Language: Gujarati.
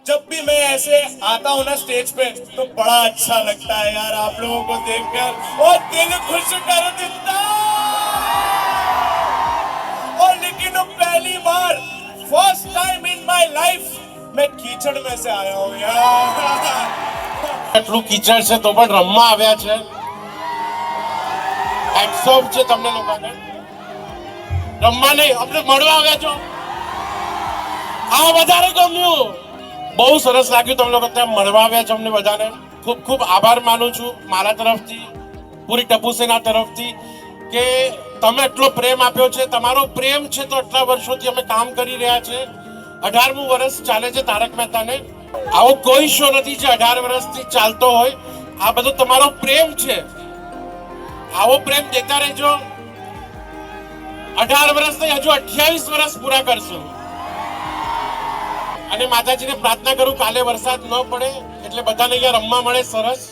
जब भी मैं ऐसे आता हूँ ना स्टेज पे तो बड़ा अच्छा लगता है यार आप लोगों को देखकर और दिल खुश कर देता और लेकिन पहली बार first time in my life मैं कीचड़ में से आया हूँ यार એટલું કીચડ છે તો પણ રમવા આવ્યા છે હેટ્સ ઓફ છે તમને લોકોને રમવા નહીં આપણે મળવા આવ્યા છો આ વધારે ગમ્યું બહુ સરસ લાગ્યું તમને લોકો ત્યાં મળવા આવ્યા છો અમને બધાને ખૂબ ખૂબ આભાર માનું છું મારા તરફથી પૂરી ટપુ સેના તરફથી કે તમે એટલો પ્રેમ આપ્યો છે તમારો પ્રેમ છે તો આટલા વર્ષોથી અમે કામ કરી રહ્યા છે 18મું વર્ષ ચાલે છે તારક મહેતાને આવો કોઈ શો નથી જે 18 વર્ષથી ચાલતો હોય આ બધો તમારો પ્રેમ છે આવો પ્રેમ દેતા રહેજો 18 વર્ષ નહીં હજુ 28 વર્ષ પૂરા કરશું અને માતાજીને પ્રાર્થના કરું કાલે વરસાદ ન પડે એટલે બધાને અહીંયા રમવા મળે સરસ